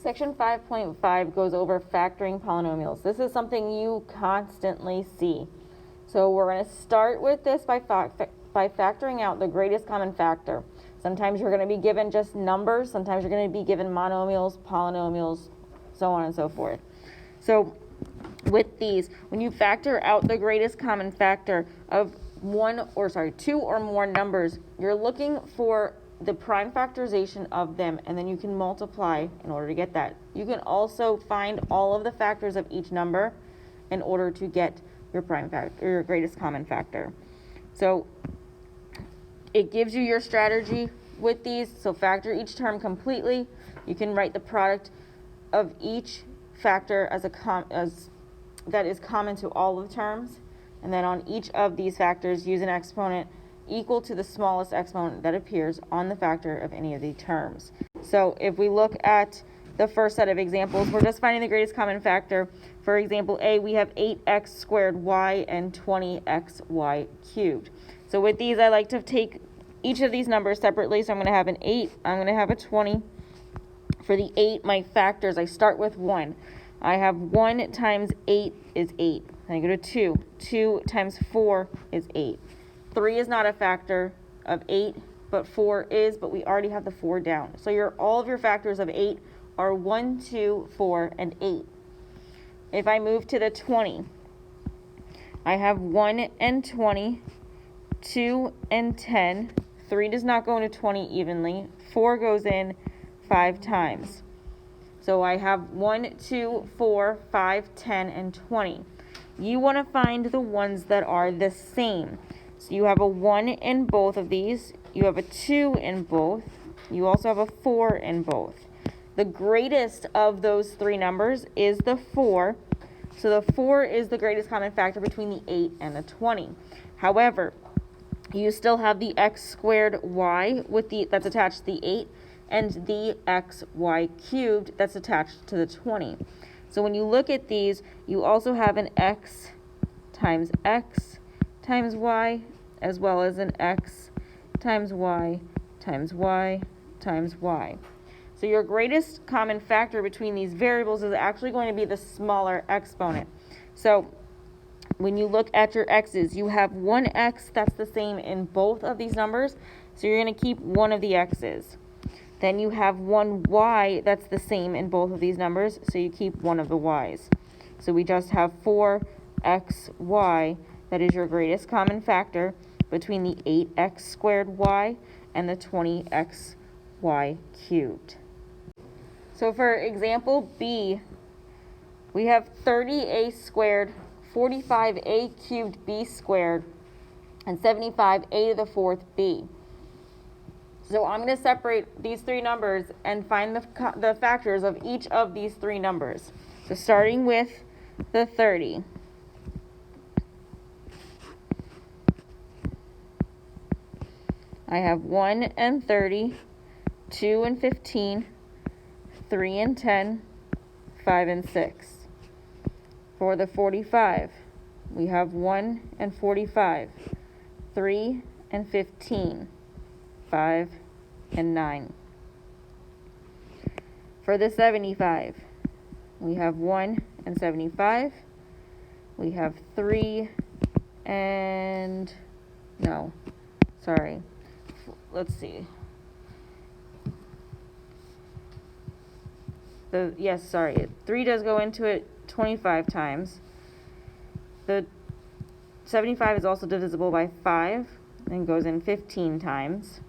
Section 5.5 goes over factoring polynomials. This is something you constantly see. So we're going to start with this by factoring out the greatest common factor. Sometimes you're going to be given just numbers, sometimes you're going to be given monomials, polynomials, so on and so forth. So with these, when you factor out the greatest common factor of two or more numbers, you're looking for the prime factorization of them, and then you can multiply in order to get that. You can also find all of the factors of each number in order to get your prime factor, or your greatest common factor. So it gives you your strategy with these. So factor each term completely. You can write the product of each factor as that is common to all of the terms, and then on each of these factors use an exponent equal to the smallest exponent that appears on the factor of any of the terms. So if we look at the first set of examples, we're just finding the greatest common factor. For example A, we have 8x squared y and 20xy cubed. So with these, I like to take each of these numbers separately. So I'm going to have an 8, I'm going to have a 20. For the 8, my factors, I start with 1. I have 1 times 8 is 8. Then I go to 2. 2 times 4 is 8. 3 is not a factor of 8, but 4 is, but we already have the 4 down. So all of your factors of 8 are 1, 2, 4, and 8. If I move to the 20, I have 1 and 20, 2 and 10. 3 does not go into 20 evenly. 4 goes in 5 times. So I have 1, 2, 4, 5, 10, and 20. You want to find the ones that are the same. So you have a 1 in both of these, you have a 2 in both, you also have a 4 in both. The greatest of those three numbers is the 4, so the 4 is the greatest common factor between the 8 and the 20. However, you still have the x squared y that's attached to the 8, and the xy cubed that's attached to the 20. So when you look at these, you also have an x times y, as well as an x times y times y times y. So your greatest common factor between these variables is actually going to be the smaller exponent. So when you look at your x's, you have one x that's the same in both of these numbers, so you're going to keep one of the x's. Then you have one y that's the same in both of these numbers, so you keep one of the y's. So we just have 4xy. That is your greatest common factor between the 8x squared y and the 20xy cubed. So for example B, we have 30a squared, 45a cubed b squared, and 75a to the fourth b. So I'm going to separate these three numbers and find the factors of each of these three numbers. So starting with the 30. I have 1 and 30, 2 and 15, 3 and 10, 5 and 6. For the 45, we have 1 and 45, 3 and 15, 5 and 9. For the 75, we have 1 and 75, we have 3 and, no, sorry. Let's see. 3 does go into it 25 times. The 75 is also divisible by 5 and goes in 15 times.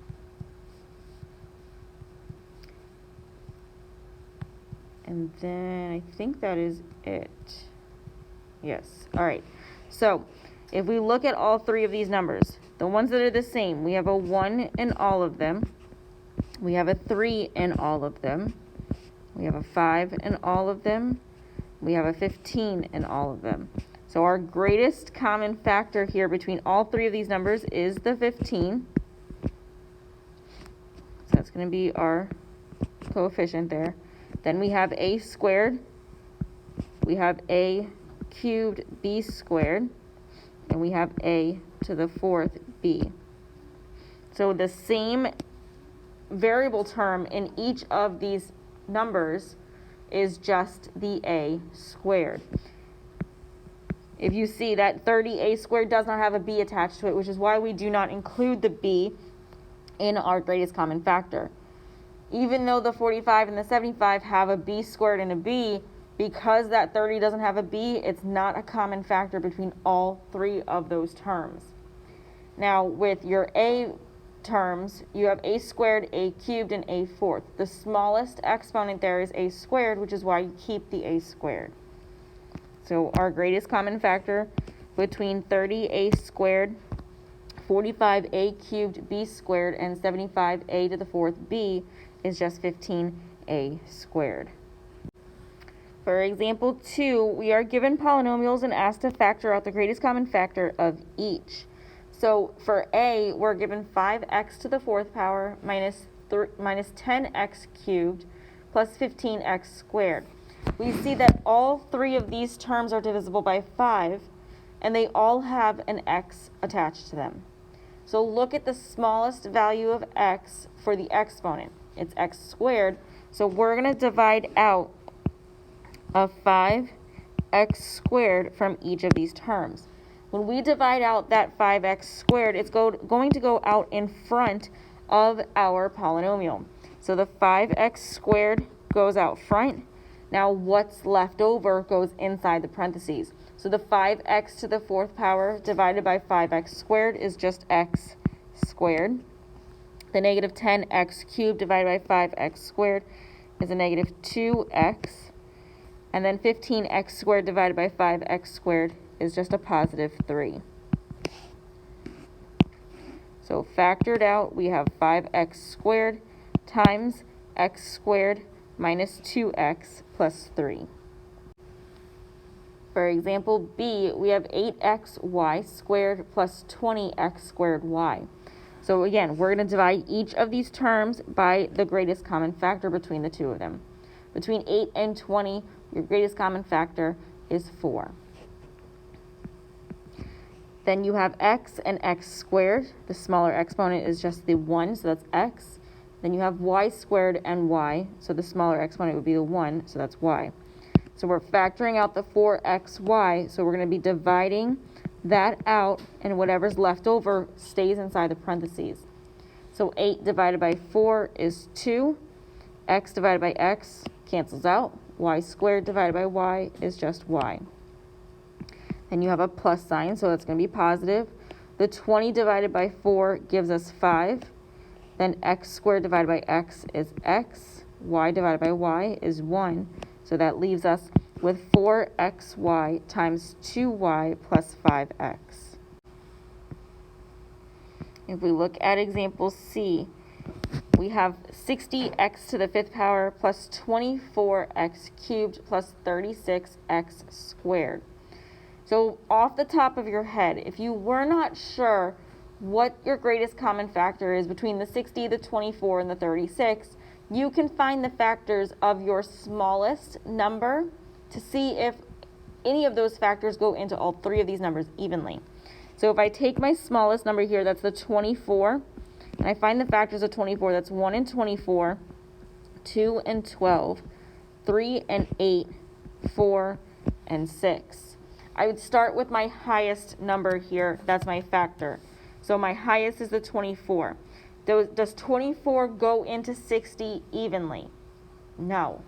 And then I think that is it. Yes. All right. So if we look at all three of these numbers, the ones that are the same, we have a 1 in all of them. We have a 3 in all of them. We have a 5 in all of them. We have a 15 in all of them. So our greatest common factor here between all three of these numbers is the 15. So that's going to be our coefficient there. Then we have a squared. We have a cubed b squared. And we have a to the fourth b. So the same variable term in each of these numbers is just the a squared. If you see that 30a squared does not have a b attached to it, which is why we do not include the b in our greatest common factor. Even though the 45 and the 75 have a b squared and a b, because that 30 doesn't have a b, it's not a common factor between all three of those terms. Now, with your a terms, you have a squared, a cubed, and a fourth. The smallest exponent there is a squared, which is why you keep the a squared. So our greatest common factor between 30a squared, 45a cubed b squared, and 75a to the fourth b is just 15a squared. For example 2, we are given polynomials and asked to factor out the greatest common factor of each. So for a, we're given 5x to the fourth power minus 10x cubed plus 15x squared. We see that all three of these terms are divisible by 5, and they all have an x attached to them. So look at the smallest value of x for the exponent. It's x squared, so we're going to divide out a 5x squared from each of these terms. When we divide out that 5x squared, it's going to go out in front of our polynomial. So the 5x squared goes out front. Now what's left over goes inside the parentheses. So the 5x to the fourth power divided by 5x squared is just x squared. The negative 10x cubed divided by 5x squared is a negative 2x. And then 15x squared divided by 5x squared is just a positive 3. So factored out, we have 5x squared times x squared minus 2x plus 3. For example B, we have 8xy squared plus 20x squared y. So again, we're going to divide each of these terms by the greatest common factor between the two of them. Between 8 and 20, your greatest common factor is 4. Then you have x and x squared. The smaller exponent is just the 1, so that's x. Then you have y squared and y, so the smaller exponent would be the 1, so that's y. So we're factoring out the 4xy, so we're going to be dividing that out, and whatever's left over stays inside the parentheses. So 8 divided by 4 is 2. X divided by x cancels out. Y squared divided by y is just y. Then you have a plus sign, so that's going to be positive. The 20 divided by 4 gives us 5. Then x squared divided by x is x. Y divided by y is 1. So that leaves us with 4xy times 2y plus 5x. If we look at example C, we have 60x to the fifth power plus 24x cubed plus 36x squared. So off the top of your head, if you were not sure what your greatest common factor is between the 60, the 24, and the 36, you can find the factors of your smallest number to see if any of those factors go into all three of these numbers evenly. So if I take my smallest number here, that's the 24, and I find the factors of 24, that's 1 and 24, 2 and 12, 3 and 8, 4 and 6. I would start with my highest number here. That's my factor. So my highest is the 24. Does 24 go into 60 evenly? No.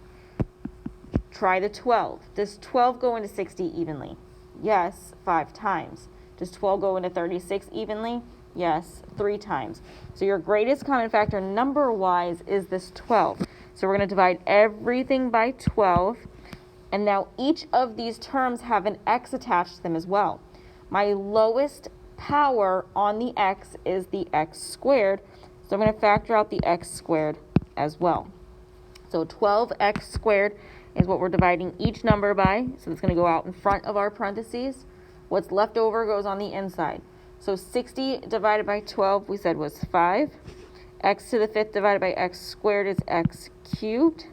Try the 12. Does 12 go into 60 evenly? Yes, 5 times. Does 12 go into 36 evenly? Yes, 3 times. So your greatest common factor number-wise is this 12. So we're going to divide everything by 12. And now each of these terms have an x attached to them as well. My lowest power on the x is the x squared. So I'm going to factor out the x squared as well. So 12x squared is what we're dividing each number by. So it's going to go out in front of our parentheses. What's left over goes on the inside. So 60 divided by 12 we said was 5. X to the fifth divided by x squared is x cubed.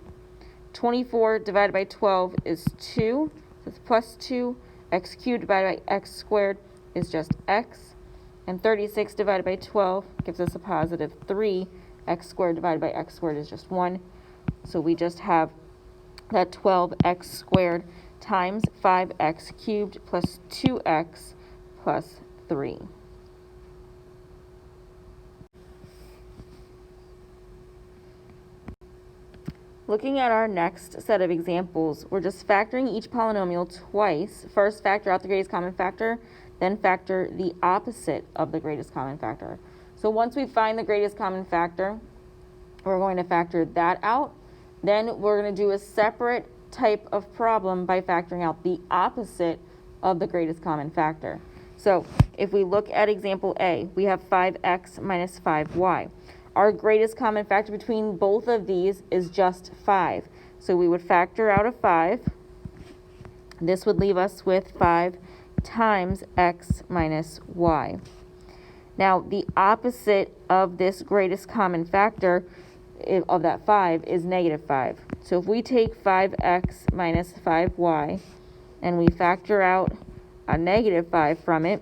24 divided by 12 is 2. So it's plus 2. X cubed divided by x squared is just x. And 36 divided by 12 gives us a positive 3. X squared divided by x squared is just 1. So we just have that 12x squared times 5x cubed plus 2x plus 3. Looking at our next set of examples, we're just factoring each polynomial twice. First, factor out the greatest common factor, then factor the opposite of the greatest common factor. So once we find the greatest common factor, we're going to factor that out. Then we're going to do a separate type of problem by factoring out the opposite of the greatest common factor. So if we look at example A, we have 5x minus 5y. Our greatest common factor between both of these is just 5. So we would factor out a 5. This would leave us with 5 times x minus y. Now, the opposite of this greatest common factor of that 5 is negative 5. So if we take 5x minus 5y and we factor out a negative 5 from it,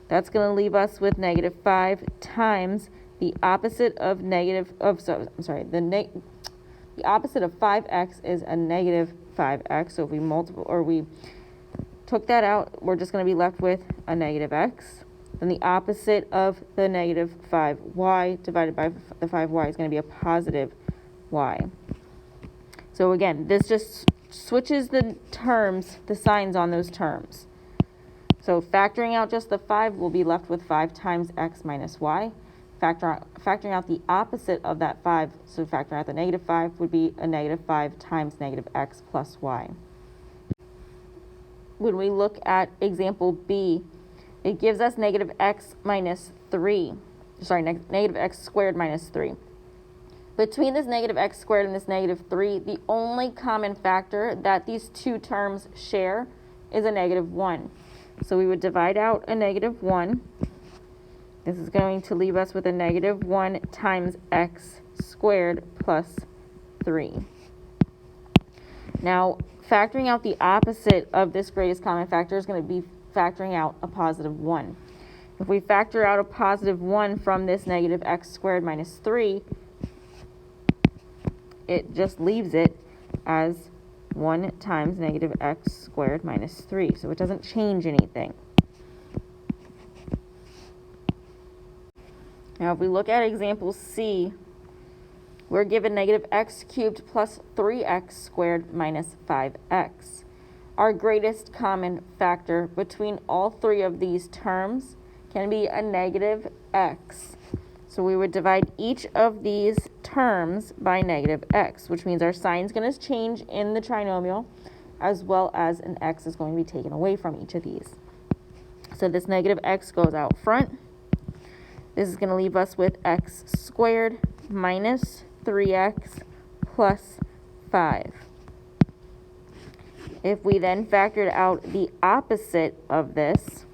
that's going to leave us with negative 5 times the opposite of the opposite of 5x is a negative 5x. So if we took that out, we're just going to be left with a negative x. Then the opposite of the negative 5y divided by the 5y is going to be a positive y. So again, this just switches the terms, the signs on those terms. So factoring out just the 5, we'll be left with 5 times x minus y. Factoring out the opposite of that 5, so factoring out the negative 5 would be a negative 5 times negative x plus y. When we look at example B, it gives us negative x squared minus 3. Between this negative x squared and this negative 3, the only common factor that these two terms share is a negative 1. So we would divide out a negative 1. This is going to leave us with a negative 1 times x squared plus 3. Now, factoring out the opposite of this greatest common factor is going to be factoring out a positive 1. If we factor out a positive 1 from this negative x squared minus 3, it just leaves it as 1 times negative x squared minus 3. So it doesn't change anything. Now, if we look at example C, we're given negative x cubed plus 3x squared minus 5x. Our greatest common factor between all three of these terms can be a negative x. So we would divide each of these terms by negative x, which means our sign is going to change in the trinomial, as well as an x is going to be taken away from each of these. So this negative x goes out front. This is going to leave us with x squared minus 3x plus 5. If we then factored out the opposite of this,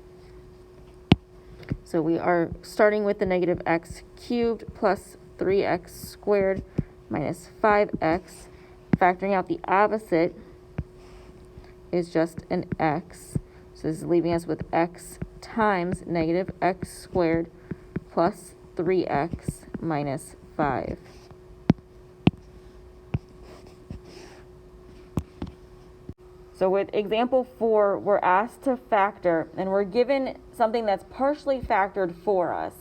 so we are starting with the negative x cubed plus 3x squared minus 5x. Factoring out the opposite is just an x. So this is leaving us with x times negative x squared plus 3x minus 5. So with example 4, we're asked to factor, and we're given something that's partially factored for us.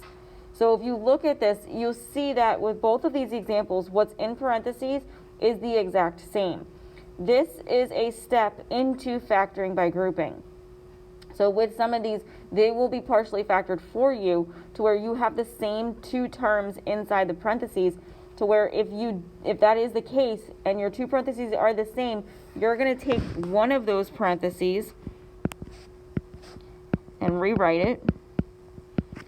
So if you look at this, you'll see that with both of these examples, what's in parentheses is the exact same. This is a step into factoring by grouping. So with some of these, they will be partially factored for you to where you have the same two terms inside the parentheses, to where if that is the case and your two parentheses are the same, you're going to take one of those parentheses and rewrite it.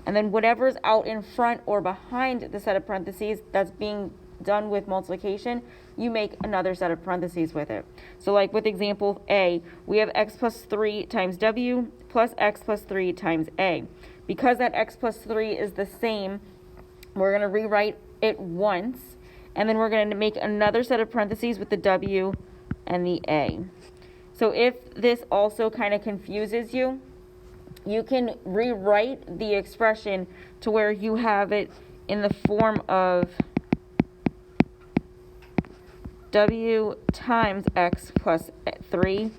And then whatever's out in front or behind the set of parentheses that's being done with multiplication, you make another set of parentheses with it. So like with example A, we have x plus 3 times w plus x plus 3 times a. Because that x plus 3 is the same, we're going to rewrite it once, and then we're going to make another set of parentheses with the w and the a. So if this also kind of confuses you, you can rewrite the expression to where you have it in the form of w times x plus 3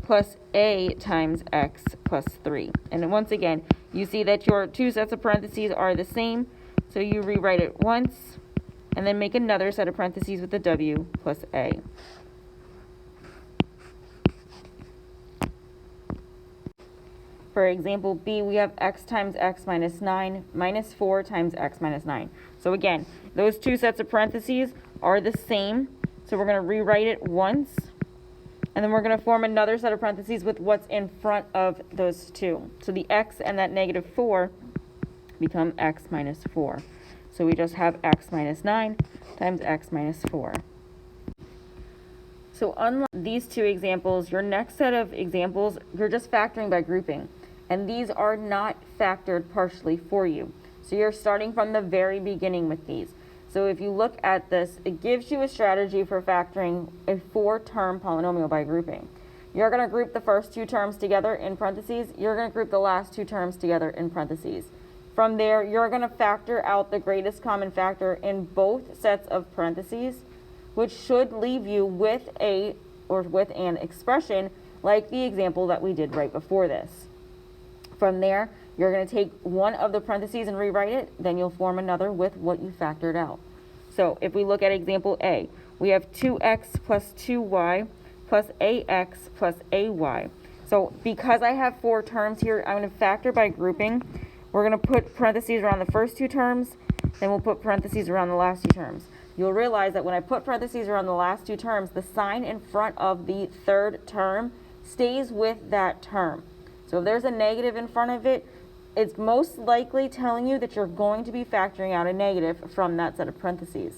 plus a times x plus 3. And once again, you see that your two sets of parentheses are the same, so you rewrite it once, and then make another set of parentheses with the w plus a. For example B, we have x times x minus 9 minus 4 times x minus 9. So again, those two sets of parentheses are the same, so we're going to rewrite it once, and then we're going to form another set of parentheses with what's in front of those two. So the x and that negative 4 become x minus 4. So we just have x minus 9 times x minus 4. So unlike these two examples, your next set of examples, you're just factoring by grouping. And these are not factored partially for you. So you're starting from the very beginning with these. So if you look at this, it gives you a strategy for factoring a 4-term polynomial by grouping. You're going to group the first two terms together in parentheses. You're going to group the last two terms together in parentheses. From there, you're going to factor out the greatest common factor in both sets of parentheses, which should leave you with an expression like the example that we did right before this. From there, you're going to take one of the parentheses and rewrite it, then you'll form another with what you factored out. So if we look at example A, we have 2x plus 2y plus ax plus ay. So because I have 4 terms here, I'm going to factor by grouping. We're going to put parentheses around the first two terms, then we'll put parentheses around the last two terms. You'll realize that when I put parentheses around the last two terms, the sign in front of the third term stays with that term. So if there's a negative in front of it, it's most likely telling you that you're going to be factoring out a negative from that set of parentheses.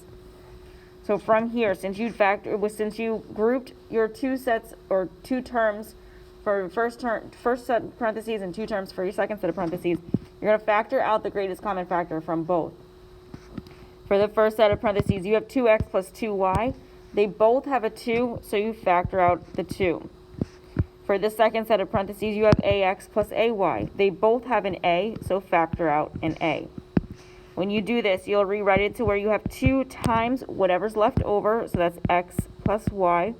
So from here, since you grouped your two sets or two terms for first set of parentheses and two terms for your second set of parentheses, you're going to factor out the greatest common factor from both. For the first set of parentheses, you have 2x plus 2y. They both have a 2, so you factor out the 2. For the second set of parentheses, you have ax plus ay. They both have an a, so factor out an a. When you do this, you'll rewrite it to where you have 2 times whatever's left over, so that's x plus y.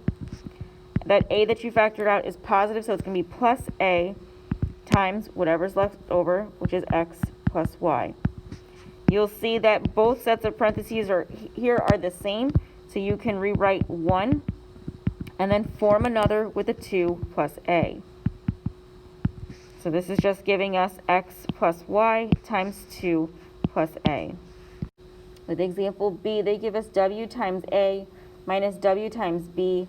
That a that you factored out is positive, so it's going to be plus a times whatever's left over, which is x plus y. You'll see that both sets of parentheses are the same, so you can rewrite one and then form another with a 2 plus a. So this is just giving us x plus y times 2 plus a. With example B, they give us w times a minus w times b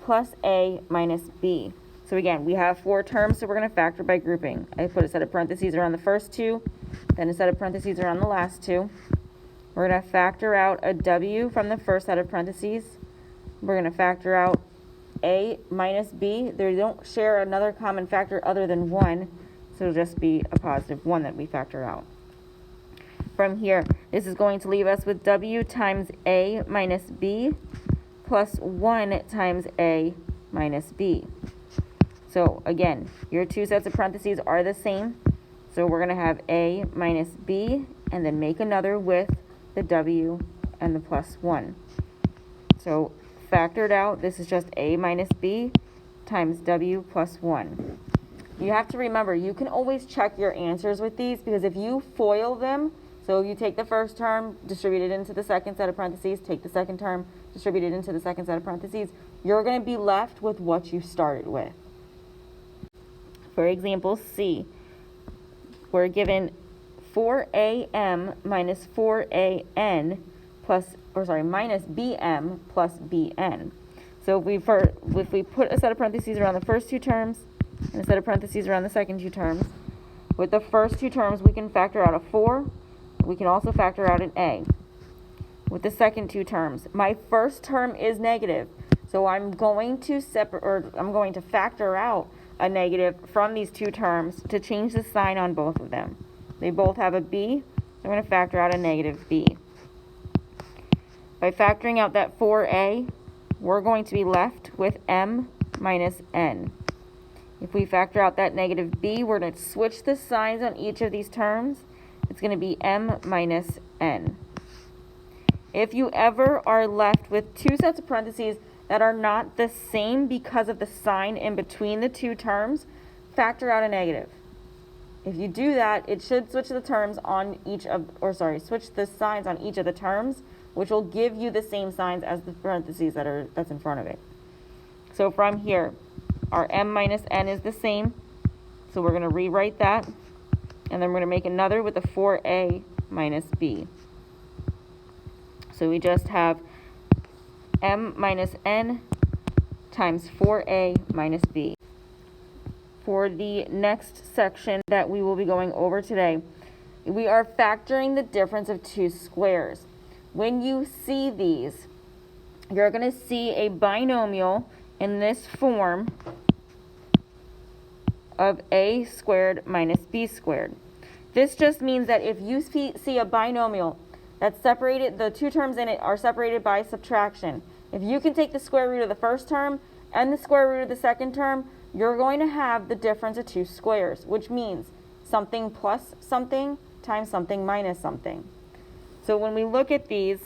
plus a minus b. So again, we have 4 terms, so we're going to factor by grouping. I put a set of parentheses around the first 2, then a set of parentheses around the last 2. We're going to factor out a w from the first set of parentheses. We're going to factor out a minus b. They don't share another common factor other than 1, so it'll just be a positive 1 that we factor out. From here, this is going to leave us with w times a minus b plus 1 times a minus b. So again, your two sets of parentheses are the same, so we're going to have a minus b and then make another with the w and the plus 1. So factored out, this is just a minus b times w plus 1. You have to remember, you can always check your answers with these, because if you FOIL them, so you take the first term, distribute it into the second set of parentheses, take the second term, distribute it into the second set of parentheses, you're going to be left with what you started with. For example C, we're given 4am minus 4an minus bm plus bn. So if we put a set of parentheses around the first two terms and a set of parentheses around the second two terms, with the first two terms we can factor out a 4. We can also factor out an a. With the second two terms, my first term is negative, so I'm going to factor out a negative from these two terms to change the sign on both of them. They both have a b, so I'm going to factor out a negative b. By factoring out that 4a, we're going to be left with m minus n. If we factor out that negative b, we're going to switch the signs on each of these terms. It's going to be m minus n. If you ever are left with two sets of parentheses that are not the same because of the sign in between the two terms, factor out a negative. If you do that, it should switch the terms on each of, switch the signs on each of the terms, which will give you the same signs as the parentheses that's in front of it. So from here, our m minus n is the same, so we're going to rewrite that, and then we're going to make another with the 4a minus b. So we just have m minus n times 4a minus b. For the next section that we will be going over today, we are factoring the difference of two squares. When you see these, you're going to see a binomial in this form of a squared minus b squared. This just means that if you see a binomial that's separated, the two terms in it are separated by subtraction. If you can take the square root of the first term and the square root of the second term, you're going to have the difference of two squares, which means something plus something times something minus something. So when we look at these,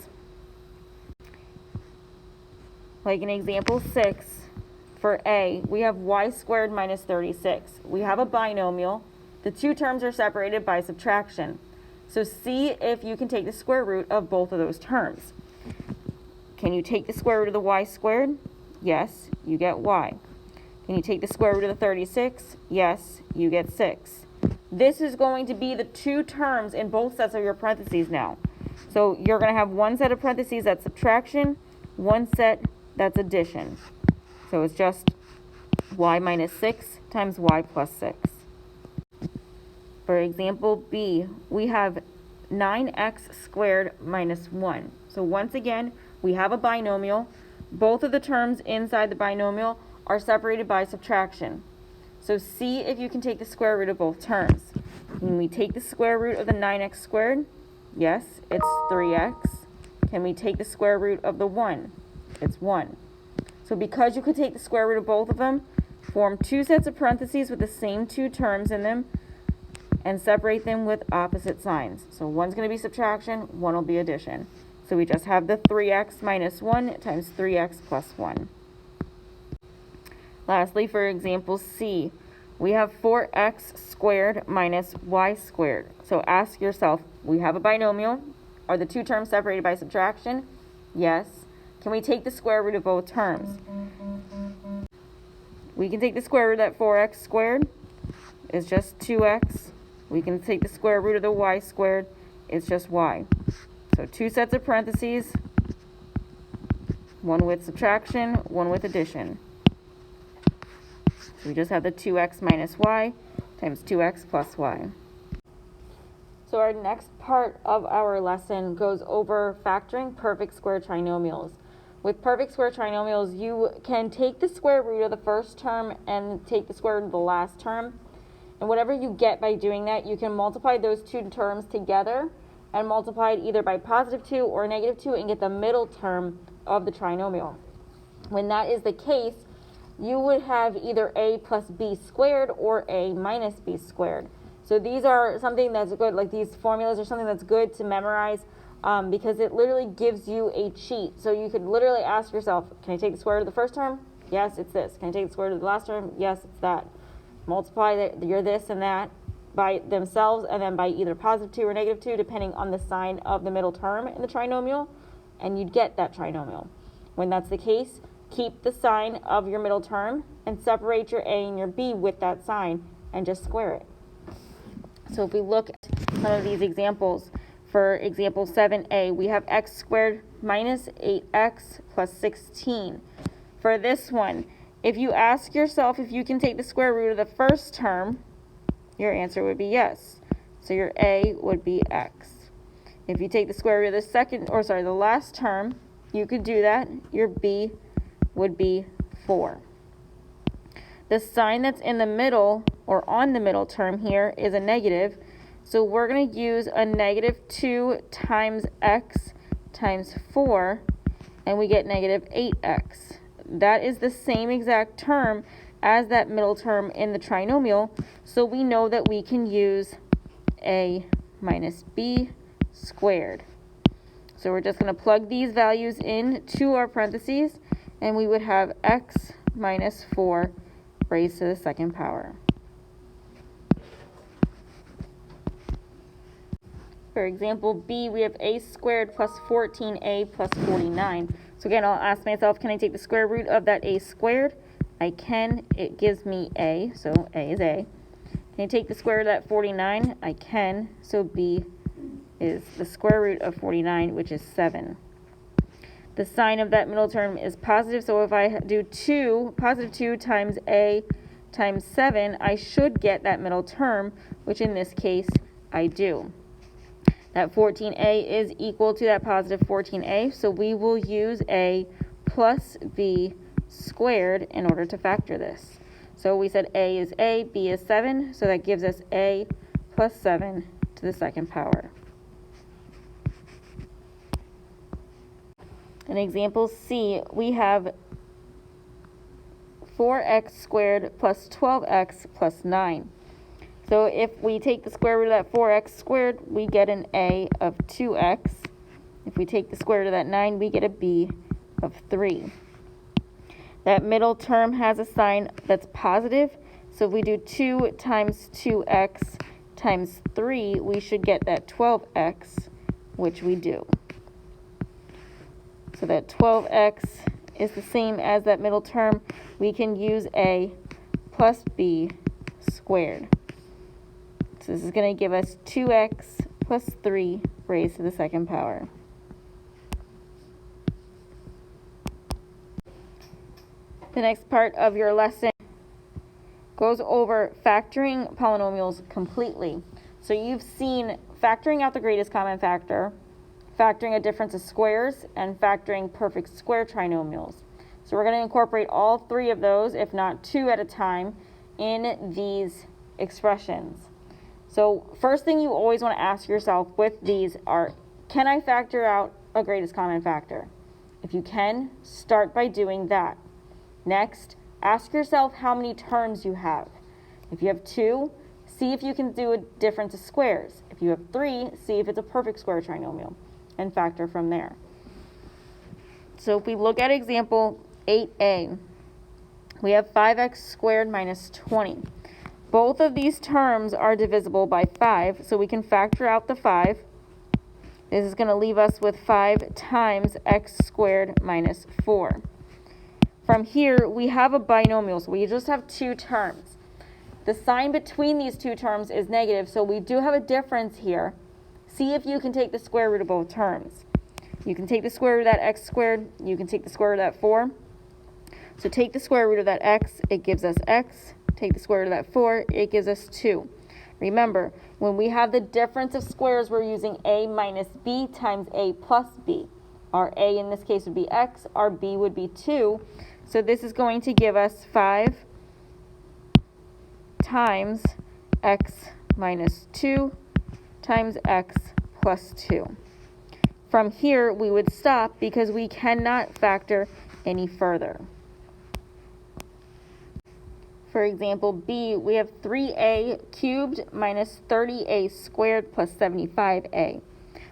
like in example 6, for a, we have y squared minus 36. We have a binomial. The two terms are separated by subtraction. So see if you can take the square root of both of those terms. Can you take the square root of the y squared? Yes, you get y. Can you take the square root of the 36? Yes, you get 6. This is going to be the two terms in both sets of your parentheses now. So you're going to have one set of parentheses that's subtraction, one set that's addition. So it's just y minus 6 times y plus 6. For example B, we have 9x squared minus 1. So once again, we have a binomial. Both of the terms inside the binomial are separated by subtraction. So see if you can take the square root of both terms. Can we take the square root of the 9x squared? Yes, it's 3x. Can we take the square root of the 1? It's 1. So because you could take the square root of both of them, form two sets of parentheses with the same two terms in them and separate them with opposite signs. So one's going to be subtraction, one will be addition. So we just have the 3x minus 1 times 3x plus 1. Lastly, for example C, we have 4x squared minus y squared. So ask yourself, we have a binomial. Are the two terms separated by subtraction? Yes. Can we take the square root of both terms? We can take the square root of that 4x squared. It's just 2x. We can take the square root of the y squared. It's just y. So two sets of parentheses, one with subtraction, one with addition. So we just have the 2x minus y times 2x plus y. So our next part of our lesson goes over factoring perfect square trinomials. With perfect square trinomials, you can take the square root of the first term and take the square root of the last term. And whatever you get by doing that, you can multiply those two terms together and multiply it either by positive 2 or negative 2 and get the middle term of the trinomial. When that is the case, you would have either a plus b squared or a minus b squared. So these are something that's good, like these formulas are something that's good to memorize because it literally gives you a cheat. So you could literally ask yourself, can I take the square root of the first term? Yes, it's this. Can I take the square root of the last term? Yes, it's that. Multiply your this and that by themselves and then by either positive 2 or negative 2 depending on the sign of the middle term in the trinomial, and you'd get that trinomial. When that's the case, keep the sign of your middle term and separate your a and your b with that sign and just square it. So if we look at some of these examples, for example 7a, we have x squared minus 8x plus 16. For this one, if you ask yourself if you can take the square root of the first term, your answer would be yes. So your a would be x. If you take the square root of the last term, you could do that. Your b would be 4. The sign that's in the middle or on the middle term here is a negative. So we're going to use a negative 2 times x times 4, and we get negative 8x. That is the same exact term as that middle term in the trinomial, so we know that we can use a minus b squared. So So we're just going to plug these values into our parentheses, and we would have x minus 4 raised to the second power. For example B, we have a squared plus 14a plus 49. So again, I'll ask myself, can I take the square root of that a squared? I can. It gives me a, so a is a. Can I take the square root of that 49? I can. So b is the square root of 49, which is 7. The sign of that middle term is positive, so if I do positive 2 times a times 7, I should get that middle term, which in this case I do. That 14a is equal to that positive 14a, so we will use a plus b squared in order to factor this. So we said a is a, b is 7, so that gives us a plus 7 to the second power. In example C, we have 4x squared plus 12x plus 9. So if we take the square root of that 4x squared, we get an a of 2x. If we take the square root of that 9, we get a b of 3. That middle term has a sign that's positive, so if we do 2 times 2x times 3, we should get that 12x, which we do. So that 12x is the same as that middle term. We can use a plus b squared. So this is going to give us 2x plus 3 raised to the second power. The next part of your lesson goes over factoring polynomials completely. So you've seen factoring out the greatest common factor, factoring a difference of squares, and factoring perfect square trinomials. So we're going to incorporate all 3 of those, if not 2 at a time, in these expressions. So first thing you always want to ask yourself with these are, can I factor out a greatest common factor? If you can, start by doing that. Next, ask yourself how many terms you have. If you have 2, see if you can do a difference of squares. If you have 3, see if it's a perfect square trinomial, and factor from there. So if we look at example 8a, we have 5x squared minus 20. Both of these terms are divisible by 5, so we can factor out the 5. This is going to leave us with 5 times x squared minus 4. From here, we have a binomial, so we just have 2 terms. The sign between these 2 terms is negative, so we do have a difference here. See if you can take the square root of both terms. You can take the square root of that x squared, you can take the square root of that 4. So take the square root of that x, it gives us x. Take the square root of that 4, it gives us 2. Remember, when we have the difference of squares, we're using a minus b times a plus b. Our a in this case would be x, our b would be 2. So this is going to give us 5 times x minus 2 times x plus 2. From here, we would stop because we cannot factor any further. For example, B, we have 3a cubed minus 30a squared plus 75a.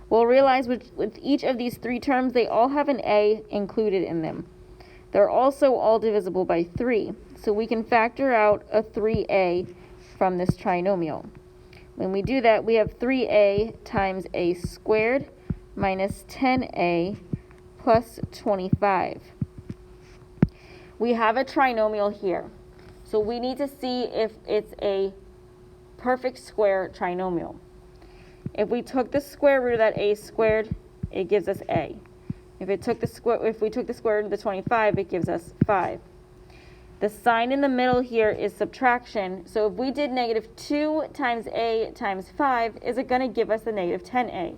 We'll realize with each of these 3 terms, they all have an a included in them. They're also all divisible by 3, so we can factor out a 3a from this trinomial. When we do that, we have 3a times a squared minus 10a plus 25. We have a trinomial here. So we need to see if it's a perfect square trinomial. If we took the square root of that a squared, it gives us a. If we took the square root of the 25, it gives us 5. The sign in the middle here is subtraction. So if we did negative 2 times a times 5, is it going to give us the negative 10a?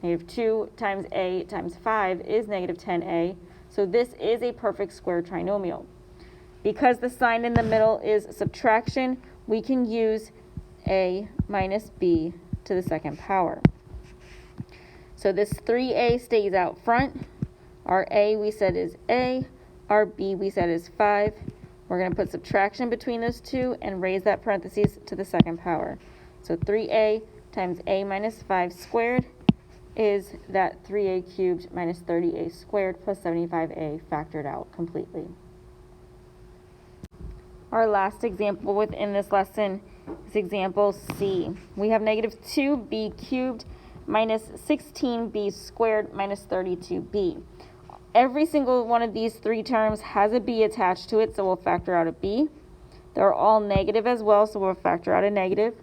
Negative 2 times a times 5 is negative 10a. So this is a perfect square trinomial. Because the sign in the middle is subtraction, we can use a minus b to the second power. So this 3a stays out front. Our a we said is a. Our b we said is 5. We're going to put subtraction between those 2 and raise that parentheses to the second power. So 3a times a minus 5 squared is that 3a cubed minus 30a squared plus 75a factored out completely. Our last example within this lesson is example C. We have negative 2b cubed minus 16b squared minus 32b. Every single one of these three terms has a b attached to it, so we'll factor out a b. They're all negative as well, so we'll factor out a negative.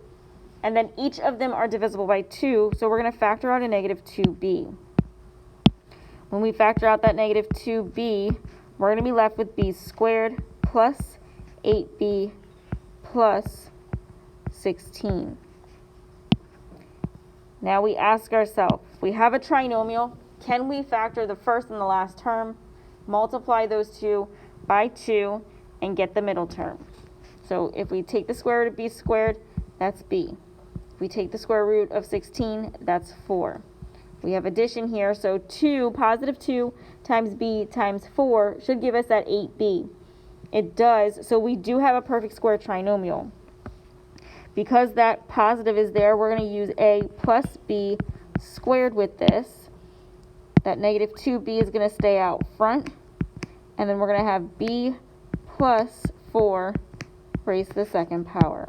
And then each of them are divisible by 2, so we're going to factor out a negative 2b. When we factor out that negative 2b, we're going to be left with b squared plus 8b plus 16. Now we ask ourselves, if we have a trinomial, can we factor the first and the last term, multiply those two by 2, and get the middle term? So if we take the square root of b squared, that's b. If we take the square root of 16, that's 4. We have addition here, so 2, positive 2 times b times 4 should give us that 8b. It does, so we do have a perfect square trinomial. Because that positive is there, we're going to use a plus b squared with this. That negative 2b is going to stay out front. And then we're going to have b plus 4 raised to the second power.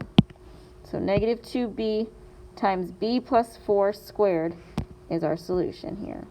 So negative 2b times b plus 4 squared is our solution here.